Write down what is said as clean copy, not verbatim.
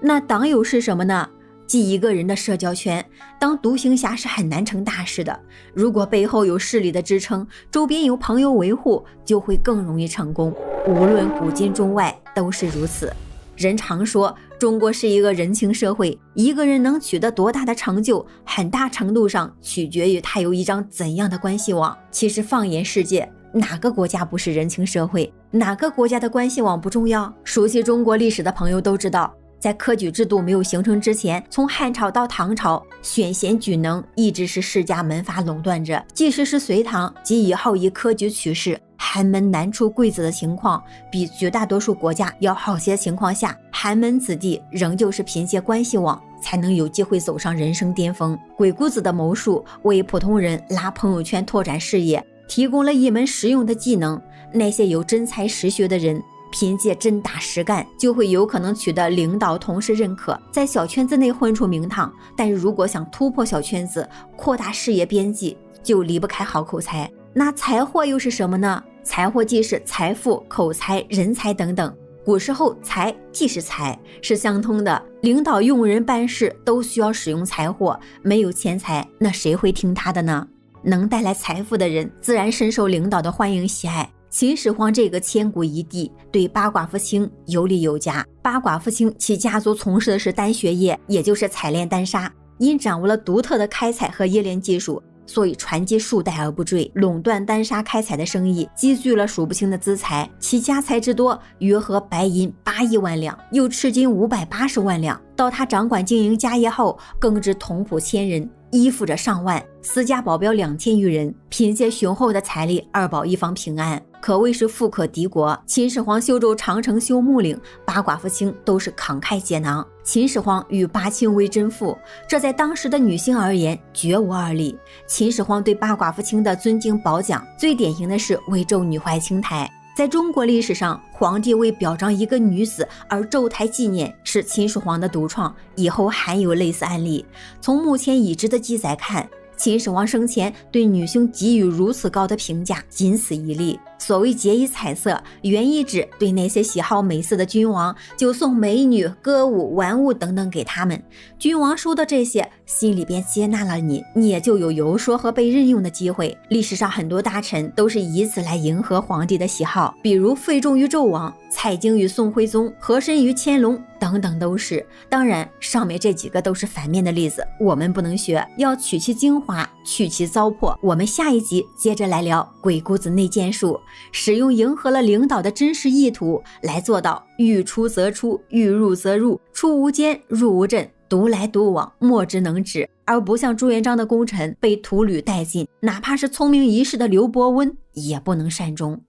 那党友是什么呢？即一个人的社交圈，当独行侠是很难成大事的。如果背后有势力的支撑，周边有朋友维护，就会更容易成功。无论古今中外都是如此。人常说中国是一个人情社会，一个人能取得多大的成就，很大程度上取决于他有一张怎样的关系网。其实放眼世界，哪个国家不是人情社会？哪个国家的关系网不重要？熟悉中国历史的朋友都知道，在科举制度没有形成之前，从汉朝到唐朝，选贤举能一直是世家门阀垄断着。即使是隋唐及以后以科举取士，寒门难出贵子的情况比绝大多数国家要好些情况下，寒门子弟仍旧是凭借关系网才能有机会走上人生巅峰。鬼谷子的谋术为普通人拉朋友圈拓展事业提供了一门实用的技能。那些有真才实学的人凭借真打实干，就会有可能取得领导同事认可，在小圈子内混出名堂。但是如果想突破小圈子，扩大视野边际，就离不开好口才。那财货又是什么呢？财货既是财富、口才、人才等等。古时候财即是财，是相通的。领导用人办事都需要使用财货，没有钱财，那谁会听他的呢？能带来财富的人，自然深受领导的欢迎喜爱。秦始皇这个千古一帝对八寡妇卿有礼有加。八寡妇卿其家族从事的是丹学业，也就是采炼丹砂，因掌握了独特的开采和冶炼技术，所以传继数代而不坠，垄断丹砂开采的生意，积聚了数不清的资财。其家财之多，约合白银8亿万两，又赤金580万两。到他掌管经营家业后，更至同仆1000人，依附着上万，私家保镖2000余人，凭借雄厚的财力二保一方平安，可谓是富可敌国。秦始皇修筑长城、修木陵，八寡妇卿都是慷慨解囊。秦始皇与八卿为真妇，这在当时的女性而言绝无二例。秦始皇对八寡妇卿的尊敬褒奖，最典型的是为纣女怀青苔。在中国历史上，皇帝为表彰一个女子而纣台纪念是秦始皇的独创，以后还有类似案例。从目前已知的记载看，秦始皇生前对女性给予如此高的评价，仅此一例。所谓节衣彩色，原意指对那些喜好美色的君王，就送美女、歌舞、玩物等等给他们。君王收到这些，心里边接纳了你，你也就有游说和被任用的机会。历史上很多大臣都是以此来迎合皇帝的喜好，比如费仲与纣王，蔡京与宋徽宗，和珅与乾隆等等都是。当然，上面这几个都是反面的例子，我们不能学，要取其精华，去其糟粕。我们下一集接着来聊鬼谷子内剑术，使用迎合了领导的真实意图来做到欲出则出，欲入则入，出无间，入无阵，独来独往，莫之能止。而不像朱元璋的功臣被徒履殆尽，哪怕是聪明一世的刘伯温也不能善终。